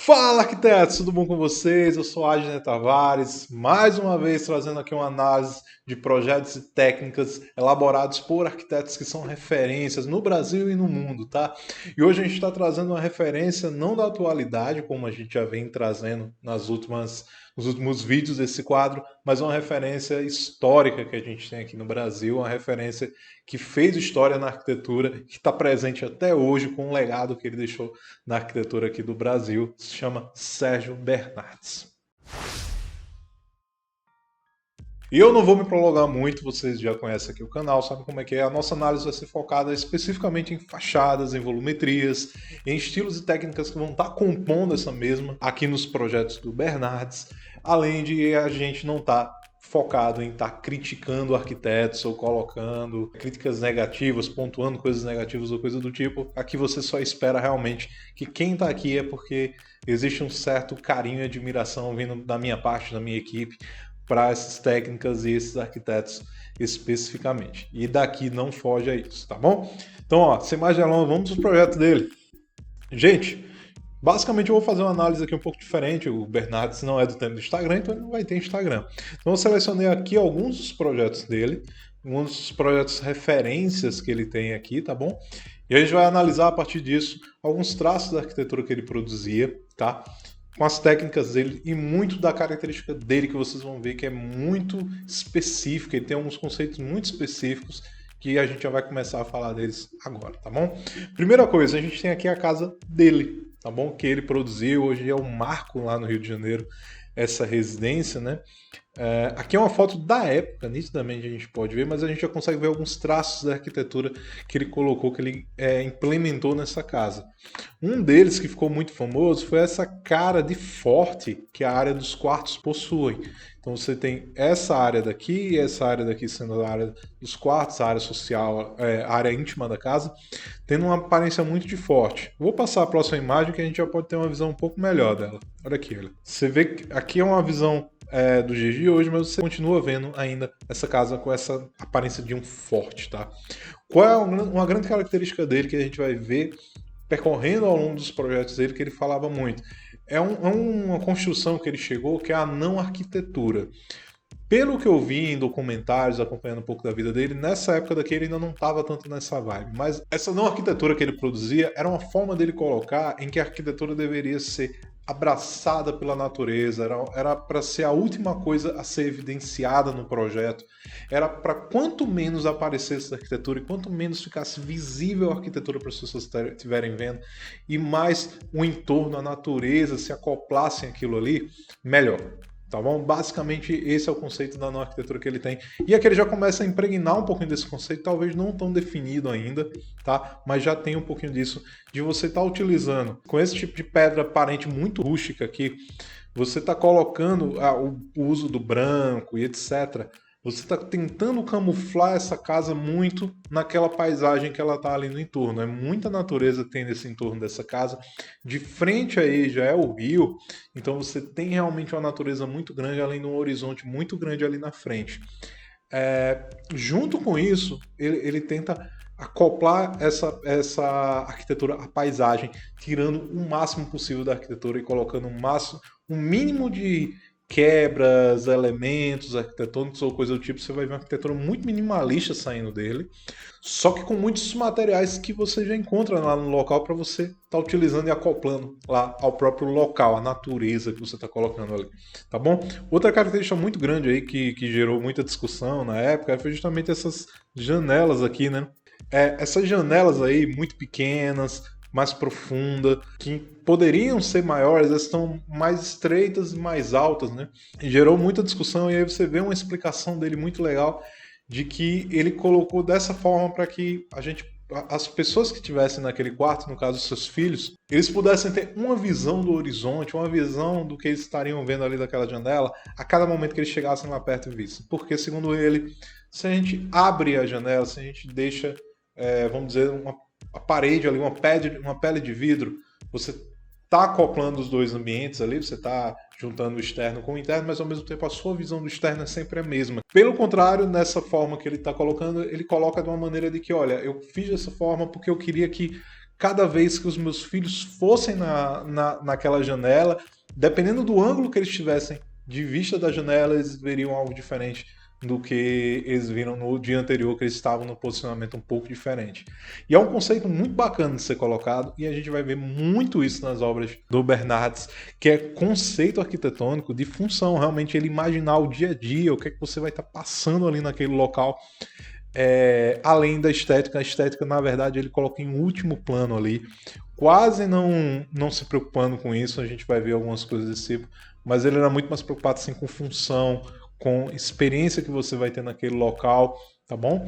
Fala, arquitetos, tudo bom com vocês? Eu sou Adner Tavares, mais uma vez trazendo aqui uma análise de projetos e técnicas elaborados por arquitetos que são referências no Brasil e no mundo, tá? E hoje a gente está trazendo uma referência não da atualidade, como a gente já vem trazendo nos últimos vídeos desse quadro, mas uma referência histórica que a gente tem aqui no Brasil, uma referência que fez história na arquitetura, que está presente até hoje com um legado que ele deixou na arquitetura aqui do Brasil, se chama Sérgio Bernardes. E eu não vou me prolongar muito, vocês já conhecem aqui o canal, sabem como é que é. A nossa análise vai ser focada especificamente em fachadas, em volumetrias, em estilos e técnicas que vão estar compondo essa mesma aqui nos projetos do Bernardes, além de a gente não estar focado em estar criticando arquitetos ou colocando críticas negativas, pontuando coisas negativas ou coisa do tipo. Aqui você só espera realmente que quem está aqui é porque existe um certo carinho e admiração vindo da minha parte, da minha equipe, para essas técnicas e esses arquitetos especificamente. E daqui não foge a isso, tá bom? Então, ó, sem mais delongas, vamos para o projeto dele. Gente, basicamente eu vou fazer uma análise aqui um pouco diferente. O Bernardes não é do tempo do Instagram, então ele não vai ter Instagram. Então eu selecionei aqui alguns dos projetos dele, alguns dos projetos referências que ele tem aqui, tá bom? E a gente vai analisar a partir disso alguns traços da arquitetura que ele produzia, tá? Com as técnicas dele e muito da característica dele que vocês vão ver que é muito específica, ele tem alguns conceitos muito específicos que a gente já vai começar a falar deles agora, tá bom? Primeira coisa, a gente tem aqui a casa dele, tá bom? Que ele produziu, hoje é um marco lá no Rio de Janeiro, essa residência, né? Aqui é uma foto da época, nitidamente a gente pode ver, mas a gente já consegue ver alguns traços da arquitetura que ele colocou, que ele implementou nessa casa. Um deles que ficou muito famoso foi essa cara de forte que a área dos quartos possui. Então você tem essa área daqui e essa área daqui sendo a área dos quartos, a área social, a área íntima da casa, tendo uma aparência muito de forte. Vou passar a próxima imagem que a gente já pode ter uma visão um pouco melhor dela. Olha aqui, olha. Você vê que aqui é uma visão do dia de hoje, mas você continua vendo ainda essa casa com essa aparência de um forte, tá? Qual é uma grande característica dele que a gente vai ver percorrendo ao longo dos projetos dele, que ele falava muito? É uma construção que ele chegou que é a não arquitetura. Pelo que eu vi em documentários, acompanhando um pouco da vida dele, nessa época daqui ele ainda não estava tanto nessa vibe. Mas essa não arquitetura que ele produzia era uma forma dele colocar em que a arquitetura deveria ser abraçada pela natureza, era para ser a última coisa a ser evidenciada no projeto, era para quanto menos aparecesse a arquitetura e quanto menos ficasse visível a arquitetura para as pessoas estiverem vendo, e mais o entorno, a natureza se acoplassem aquilo ali, melhor. Tá bom? Basicamente, esse é o conceito da nova arquitetura que ele tem. E aqui ele já começa a impregnar um pouquinho desse conceito, talvez não tão definido ainda, tá? Mas já tem um pouquinho disso, de você estar utilizando, com esse tipo de pedra aparente muito rústica aqui, você está colocando o uso do branco e etc. Você está tentando camuflar essa casa muito naquela paisagem que ela está ali no entorno. É muita natureza que tem nesse entorno dessa casa. De frente aí já é o rio, então você tem realmente uma natureza muito grande, além de um horizonte muito grande ali na frente. Junto com isso, ele tenta acoplar essa arquitetura à paisagem, tirando o máximo possível da arquitetura e colocando um mínimo de quebras, elementos arquitetônicos ou coisa do tipo. Você vai ver uma arquitetura muito minimalista saindo dele, só que com muitos materiais que você já encontra lá no local para você estar utilizando e acoplando lá ao próprio local, a natureza que você está colocando ali, tá bom? Outra característica muito grande aí que gerou muita discussão na época foi justamente essas janelas aqui, né? Essas janelas aí muito pequenas, mais profunda, que poderiam ser maiores, elas estão mais estreitas e mais altas, né? E gerou muita discussão, e aí você vê uma explicação dele muito legal de que ele colocou dessa forma para que as pessoas que estivessem naquele quarto, no caso os seus filhos, eles pudessem ter uma visão do horizonte, uma visão do que eles estariam vendo ali daquela janela a cada momento que eles chegassem lá perto e vissem. Porque, segundo ele, se a gente abre a janela, se a gente deixa, vamos dizer, a parede ali, uma pele de vidro, você está acoplando os dois ambientes ali, você está juntando o externo com o interno, mas ao mesmo tempo a sua visão do externo é sempre a mesma. Pelo contrário, nessa forma que ele está colocando, ele coloca de uma maneira de que, olha, eu fiz dessa forma porque eu queria que Cada vez que os meus filhos fossem naquela janela, dependendo do ângulo que eles tivessem de vista da janela, eles veriam algo diferente do que eles viram no dia anterior, que eles estavam no posicionamento um pouco diferente. E é um conceito muito bacana de ser colocado, e a gente vai ver muito isso nas obras do Bernardes, que é conceito arquitetônico de função, realmente ele imaginar o dia a dia, o que é que você vai estar passando ali naquele local. Além da estética, a estética, na verdade, ele coloca em último plano ali, quase não se preocupando com isso, a gente vai ver algumas coisas desse tipo, mas ele era muito mais preocupado assim, com função, com experiência que você vai ter naquele local, tá bom?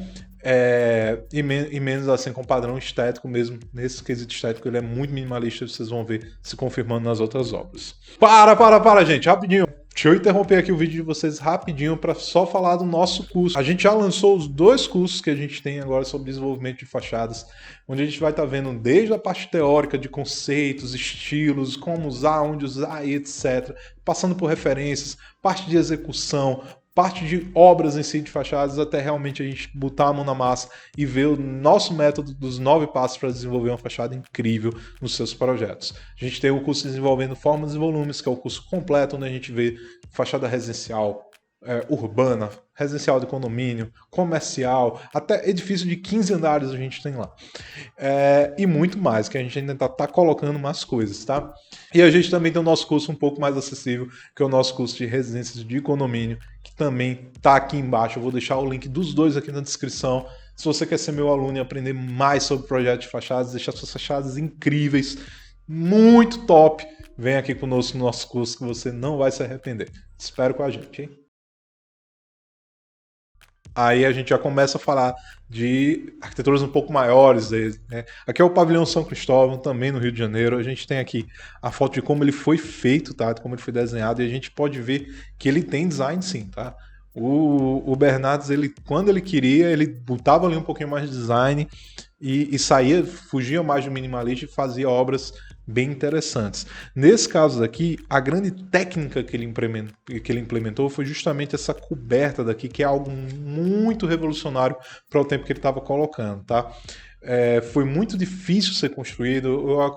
E menos assim com padrão estético mesmo, nesse quesito estético ele é muito minimalista, vocês vão ver se confirmando nas outras obras. Para, gente, rapidinho. Deixa eu interromper aqui o vídeo de vocês rapidinho para só falar do nosso curso. A gente já lançou os 2 cursos que a gente tem agora sobre desenvolvimento de fachadas, onde a gente vai estar vendo desde a parte teórica de conceitos, estilos, como usar, onde usar e etc. Passando por referências, parte de execução, parte de obras em si de fachadas, até realmente a gente botar a mão na massa e ver o nosso método dos 9 passos para desenvolver uma fachada incrível nos seus projetos. A gente tem o curso Desenvolvendo Formas e Volumes, que é o curso completo, onde a gente vê fachada residencial, urbana, residencial de condomínio, comercial, até edifício de 15 andares a gente tem lá. E muito mais, que a gente ainda tá colocando mais coisas, tá? E a gente também tem o nosso curso um pouco mais acessível, que é o nosso curso de residências de condomínio, que também tá aqui embaixo. Eu vou deixar o link dos 2 aqui na descrição. Se você quer ser meu aluno e aprender mais sobre projetos de fachadas, deixar suas fachadas incríveis, muito top, vem aqui conosco no nosso curso que você não vai se arrepender. Espero com a gente, hein? Aí a gente já começa a falar de arquiteturas um pouco maiores. Né? Aqui é o Pavilhão São Cristóvão, também no Rio de Janeiro. A gente tem aqui a foto de como ele foi feito, tá? De como ele foi desenhado, e a gente pode ver que ele tem design sim, tá? O Bernardes, quando ele queria, ele botava ali um pouquinho mais de design e saía, fugia mais do minimalista e fazia obras bem interessantes. Nesse caso daqui, a grande técnica que ele implementou foi justamente essa coberta daqui, que é algo muito revolucionário para o tempo que ele estava colocando, tá? Foi muito difícil ser construído.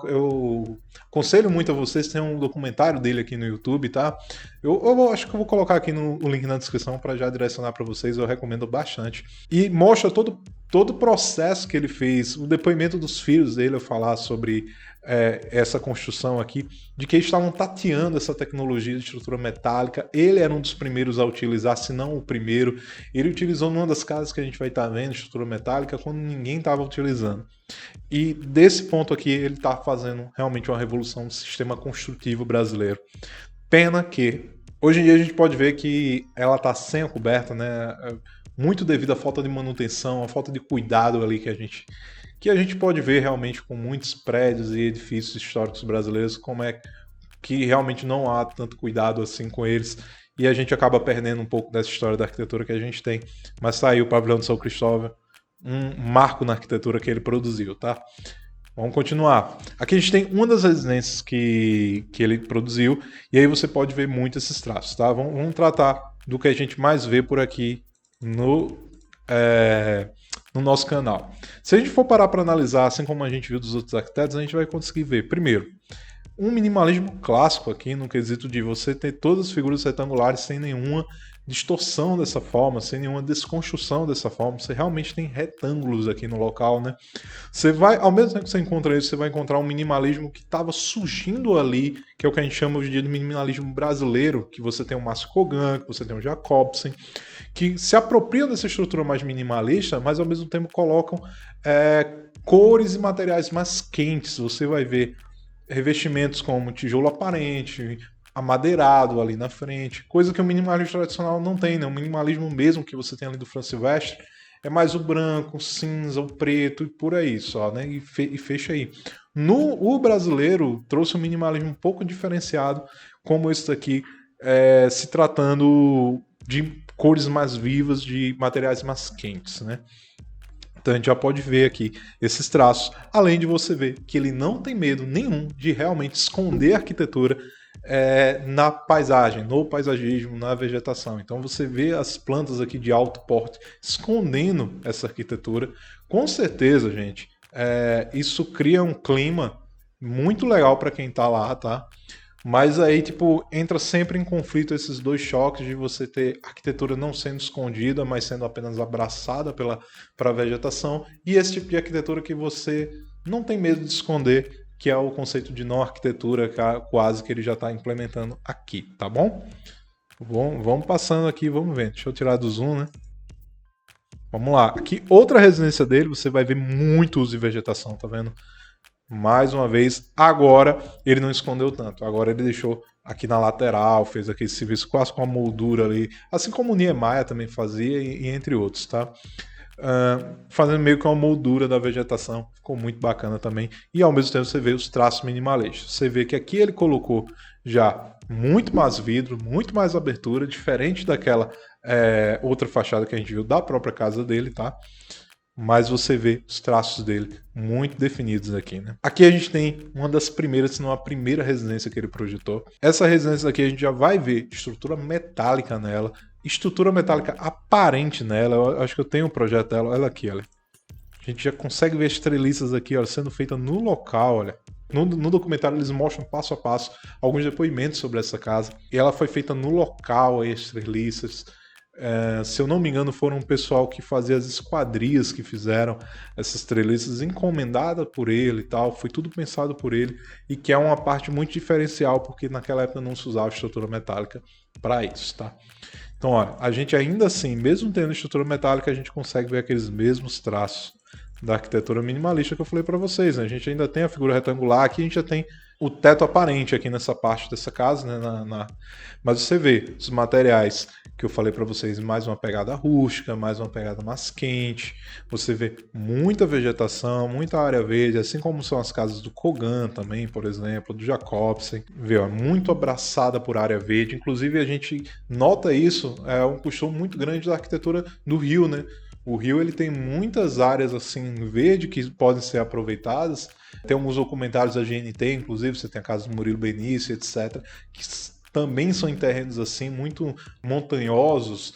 Eu aconselho muito a vocês, tem um documentário dele aqui no YouTube, tá? Eu acho que eu vou colocar aqui o link na descrição para já direcionar para vocês, eu recomendo bastante. E mostra todo o processo que ele fez, o depoimento dos filhos dele, eu falar sobre essa construção aqui, de que eles estavam tateando essa tecnologia de estrutura metálica. Ele era um dos primeiros a utilizar, se não o primeiro. Ele utilizou numa das casas que a gente vai estar vendo, estrutura metálica, quando ninguém estava utilizando. E desse ponto aqui, ele está fazendo realmente uma revolução no sistema construtivo brasileiro. Pena que, hoje em dia, a gente pode ver que ela está sem a coberta, né? Muito devido à falta de manutenção, à falta de cuidado ali que a gente pode ver realmente com muitos prédios e edifícios históricos brasileiros, como é que realmente não há tanto cuidado assim com eles, e a gente acaba perdendo um pouco dessa história da arquitetura que a gente tem. Mas tá aí o Pavilhão de São Cristóvão, um marco na arquitetura que ele produziu, tá? Vamos continuar. Aqui a gente tem uma das residências que ele produziu, e aí você pode ver muito esses traços, tá? Vamos tratar do que a gente mais vê por aqui no nosso canal. Se a gente for parar para analisar, assim como a gente viu dos outros arquitetos, a gente vai conseguir ver, primeiro, um minimalismo clássico aqui, no quesito de você ter todas as figuras retangulares sem nenhuma distorção dessa forma, sem nenhuma desconstrução dessa forma. Você realmente tem retângulos aqui no local, né? Você vai, ao mesmo tempo que você encontra isso, você vai encontrar um minimalismo que estava surgindo ali, que é o que a gente chama hoje em dia de minimalismo brasileiro, que você tem o Márcio Kogan, que você tem o Jacobsen, que se apropriam dessa estrutura mais minimalista, mas ao mesmo tempo colocam cores e materiais mais quentes. Você vai ver revestimentos como tijolo aparente, amadeirado ali na frente, coisa que o minimalismo tradicional não tem, né? O minimalismo mesmo que você tem ali do Franz Silvestre é mais o branco, o cinza, o preto e por aí só, né? E fecha aí. O brasileiro trouxe um minimalismo um pouco diferenciado, como esse daqui, se tratando de cores mais vivas, de materiais mais quentes, né? Então a gente já pode ver aqui esses traços, além de você ver que ele não tem medo nenhum de realmente esconder a arquitetura na paisagem, no paisagismo, na vegetação. Então você vê as plantas aqui de alto porte escondendo essa arquitetura. Com certeza, gente, isso cria um clima muito legal para quem tá lá, tá? Mas aí, tipo, entra sempre em conflito esses dois choques de você ter arquitetura não sendo escondida, mas sendo apenas abraçada pela vegetação, e esse tipo de arquitetura que você não tem medo de esconder, que é o conceito de não arquitetura, quase que ele já está implementando aqui, tá bom? Vamos passando aqui, vamos ver. Deixa eu tirar do zoom, né? Vamos lá. Aqui, outra residência dele, você vai ver muito uso de vegetação, tá vendo? Mais uma vez, agora ele não escondeu tanto. Agora ele deixou aqui na lateral, fez aquele serviço quase com a moldura ali, assim como o Niemeyer também fazia, e entre outros, tá? Fazendo meio que uma moldura da vegetação, ficou muito bacana também. E ao mesmo tempo você vê os traços minimalistas. Você vê que aqui ele colocou já muito mais vidro, muito mais abertura, diferente daquela outra fachada que a gente viu da própria casa dele, tá? Mas você vê os traços dele muito definidos aqui, né? Aqui a gente tem uma das primeiras, se não a primeira residência que ele projetou. Essa residência aqui a gente já vai ver estrutura metálica nela, estrutura metálica aparente nela. Eu acho que eu tenho um projeto dela, olha aqui, olha. A gente já consegue ver as treliças aqui, ó, sendo feita no local, olha. No documentário eles mostram passo a passo alguns depoimentos sobre essa casa. E ela foi feita no local, aí, as treliças. Se eu não me engano, foram um pessoal que fazia as esquadrias que fizeram essas treliças, encomendada por ele e tal. Foi tudo pensado por ele e que é uma parte muito diferencial, porque naquela época não se usava estrutura metálica para isso, tá? Então, olha, a gente ainda assim, mesmo tendo estrutura metálica, a gente consegue ver aqueles mesmos traços da arquitetura minimalista que eu falei para vocês, né? A gente ainda tem a figura retangular, aqui a gente já tem o teto aparente aqui nessa parte dessa casa, né? Mas você vê os materiais que eu falei para vocês, mais uma pegada rústica, mais uma pegada mais quente. Você vê muita vegetação, muita área verde, assim como são as casas do Kogan também, por exemplo, do Jacobsen. Vê, ó, muito abraçada por área verde. Inclusive a gente nota isso, é um costume muito grande da arquitetura do Rio, né? O Rio ele tem muitas áreas assim verde que podem ser aproveitadas. Tem alguns documentários da GNT, inclusive você tem a casa do Murilo Benício, etc., que também são em terrenos assim muito montanhosos,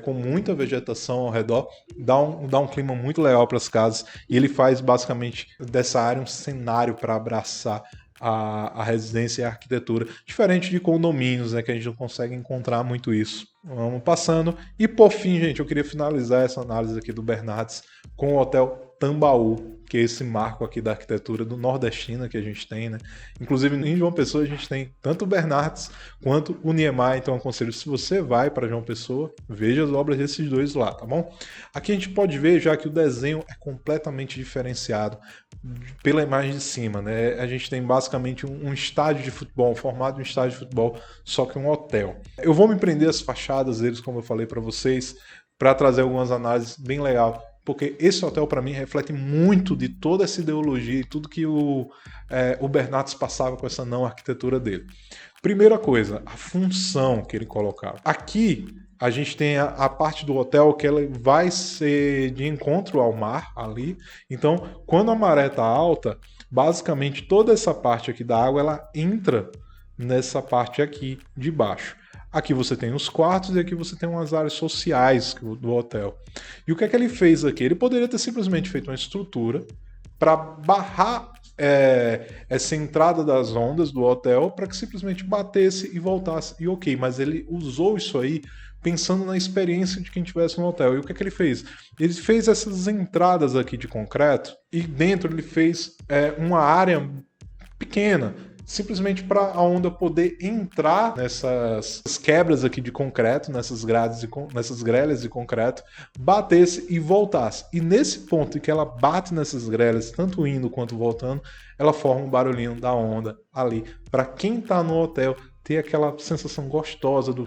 com muita vegetação ao redor, dá um clima muito legal para as casas. E ele faz basicamente dessa área um cenário para abraçar a residência e a arquitetura, diferente de condomínios, né, que a gente não consegue encontrar muito isso. Vamos passando. E por fim, gente, eu queria finalizar essa análise aqui do Bernardes com o Hotel Tambaú, que é esse marco aqui da arquitetura do nordestina que a gente tem, né? Inclusive em João Pessoa a gente tem tanto o Bernardes quanto o Niemeyer, então eu aconselho, se você vai para João Pessoa, veja as obras desses dois lá, tá bom? Aqui a gente pode ver já que o desenho é completamente diferenciado pela imagem de cima, né? A gente tem basicamente um estádio de futebol, um formato de um estádio de futebol, só que um hotel. Eu vou me prender às fachadas deles, como eu falei para vocês, para trazer algumas análises bem legal, porque esse hotel para mim reflete muito de toda essa ideologia e tudo que o Bernardes passava com essa não arquitetura dele. Primeira coisa, a função que ele colocava. Aqui a gente tem a parte do hotel que ela vai ser de encontro ao mar ali. Então, quando a maré está alta, basicamente toda essa parte aqui da água ela entra nessa parte aqui de baixo. Aqui você tem os quartos e aqui você tem umas áreas sociais do hotel. E o que é que ele fez aqui? Ele poderia ter simplesmente feito uma estrutura para barrar essa entrada das ondas do hotel para que simplesmente batesse e voltasse. E ok, mas ele usou isso aí pensando na experiência de quem estivesse no hotel. E o que é que ele fez? Ele fez essas entradas aqui de concreto e dentro ele fez uma área pequena, simplesmente para a onda poder entrar nessas quebras aqui de concreto, nessas grelhas de concreto, batesse e voltasse. E nesse ponto em que ela bate nessas grelhas, tanto indo quanto voltando, ela forma um barulhinho da onda ali. Para quem está no hotel, ter aquela sensação gostosa do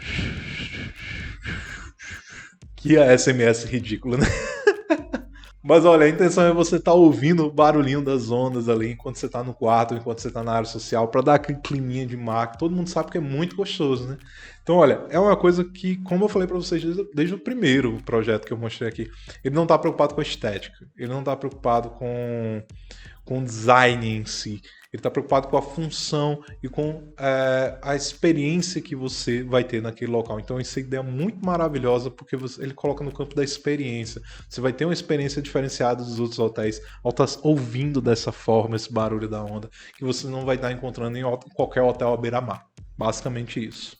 que é SMS ridícula, né? Mas olha, a intenção é você estar ouvindo o barulhinho das ondas ali enquanto você está no quarto, enquanto você está na área social, para dar aquele climinha de mar, que todo mundo sabe que é muito gostoso, né? Então, olha, é uma coisa que, como eu falei para vocês desde o primeiro projeto que eu mostrei aqui, ele não está preocupado com a estética, ele não está preocupado com com o design em si. Ele está preocupado com a função e com a experiência que você vai ter naquele local. Então, essa ideia é muito maravilhosa porque ele coloca no campo da experiência. Você vai ter uma experiência diferenciada dos outros hotéis ao estar ouvindo dessa forma esse barulho da onda, que você não vai estar encontrando em qualquer hotel à beira-mar. Basicamente isso.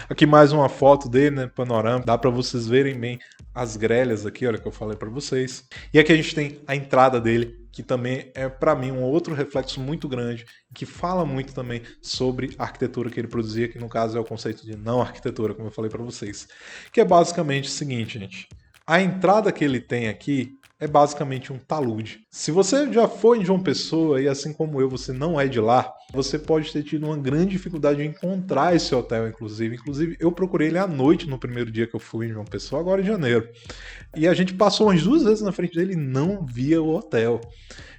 Aqui mais uma foto dele, né, panorama, dá para vocês verem bem as grelhas aqui, olha que eu falei para vocês. E aqui a gente tem a entrada dele, que também é para mim um outro reflexo muito grande, que fala muito também sobre a arquitetura que ele produzia, que no caso é o conceito de não arquitetura, como eu falei para vocês. Que é basicamente o seguinte, gente. A entrada que ele tem aqui é basicamente um talude. Se você já foi em João Pessoa e assim como eu, você não é de lá, você pode ter tido uma grande dificuldade de encontrar esse hotel, inclusive. Inclusive, eu procurei ele à noite no primeiro dia que eu fui em João Pessoa, agora em janeiro. E a gente passou umas 2 vezes na frente dele e não via o hotel.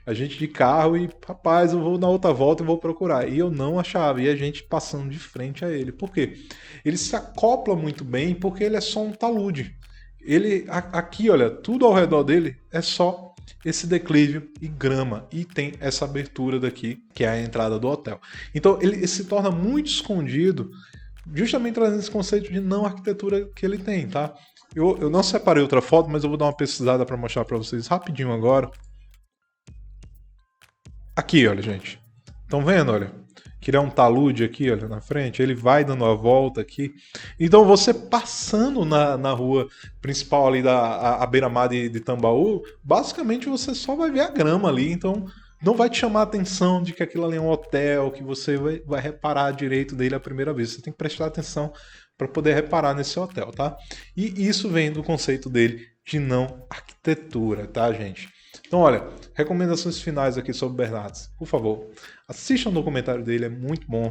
A gente de carro e, rapaz, eu vou na outra volta e vou procurar. E eu não achava. E a gente passando de frente a ele. Por quê? Ele se acopla muito bem porque ele é só um talude. Ele, aqui, olha, tudo ao redor dele é só esse declive e grama. E tem essa abertura daqui, que é a entrada do hotel. Então, ele se torna muito escondido, justamente trazendo esse conceito de não arquitetura que ele tem, tá? Eu não separei outra foto, mas eu vou dar uma pesquisada para mostrar para vocês rapidinho agora. Aqui, olha, gente. Estão vendo, olha? Que ele é um talude aqui, olha, na frente, ele vai dando a volta aqui. Então você passando na rua principal ali a beira-mar de Tambaú, basicamente você só vai ver a grama ali, então não vai te chamar a atenção de que aquilo ali é um hotel, que você vai reparar direito dele a primeira vez. Você tem que prestar atenção para poder reparar nesse hotel, tá? E isso vem do conceito dele de não arquitetura, tá, gente? Então, olha, recomendações finais aqui sobre Bernardes. Por favor, assistam o documentário dele, é muito bom.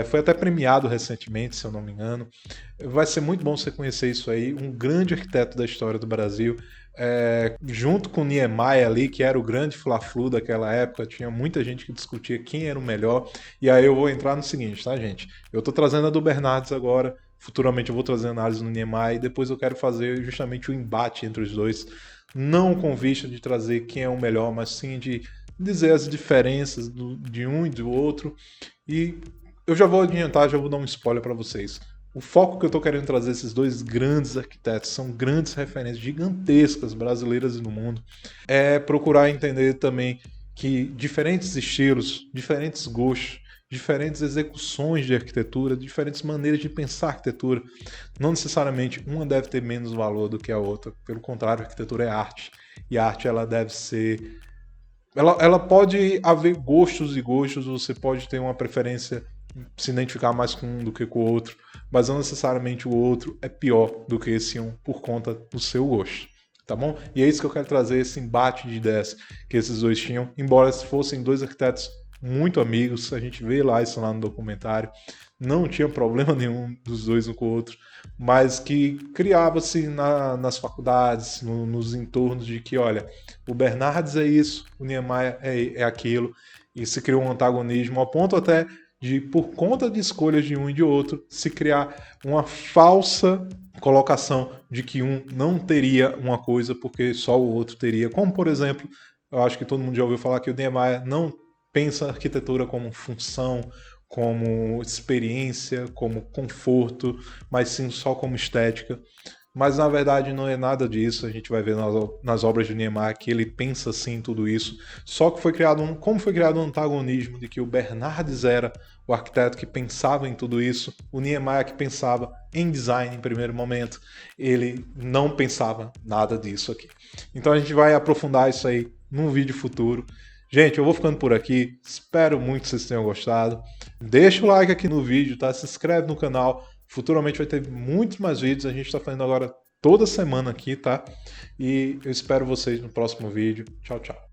Foi até premiado recentemente, se eu não me engano. Vai ser muito bom você conhecer isso aí. Um grande arquiteto da história do Brasil. Junto com Niemeyer ali, que era o grande fla-flu daquela época. Tinha muita gente que discutia quem era o melhor. E aí eu vou entrar no seguinte, tá, gente? Eu tô trazendo a do Bernardes agora. Futuramente eu vou trazer análise no Niemeyer. E depois eu quero fazer justamente o embate entre os dois. Não com vista de trazer quem é o melhor, mas sim de dizer as diferenças de um e do outro. E eu já vou adiantar, já vou dar um spoiler para vocês. O foco que eu estou querendo trazer esses dois grandes arquitetos, são grandes referências gigantescas brasileiras e no mundo, é procurar entender também que diferentes estilos, diferentes gostos, diferentes execuções de arquitetura, diferentes maneiras de pensar arquitetura. Não necessariamente uma deve ter menos valor do que a outra. Pelo contrário, a arquitetura é arte. E a arte ela deve ser... Ela pode haver gostos e gostos, você pode ter uma preferência, se identificar mais com um do que com o outro, mas não necessariamente o outro é pior do que esse um por conta do seu gosto. Tá bom? E é isso que eu quero trazer, esse embate de ideias que esses dois tinham, embora fossem dois arquitetos muito amigos, a gente vê lá isso lá no documentário, não tinha problema nenhum dos dois um com o outro, mas que criava-se nas faculdades, nos entornos de que, olha, o Bernardes é isso, o Niemeyer é aquilo, e se criou um antagonismo ao ponto até de, por conta de escolhas de um e de outro, se criar uma falsa colocação de que um não teria uma coisa porque só o outro teria, como por exemplo, eu acho que todo mundo já ouviu falar que o Niemeyer não pensa a arquitetura como função, como experiência, como conforto, mas sim só como estética. Mas na verdade não é nada disso, a gente vai ver nas obras de Niemeyer que ele pensa sim tudo isso, só que foi criado como foi criado um antagonismo de que o Bernardes era o arquiteto que pensava em tudo isso, o Niemeyer que pensava em design em primeiro momento, ele não pensava nada disso aqui. Então a gente vai aprofundar isso aí num vídeo futuro. Gente, eu vou ficando por aqui, espero muito que vocês tenham gostado. Deixa o like aqui no vídeo, tá? Se inscreve no canal, futuramente vai ter muitos mais vídeos, a gente está fazendo agora toda semana aqui, tá? E eu espero vocês no próximo vídeo. Tchau, tchau.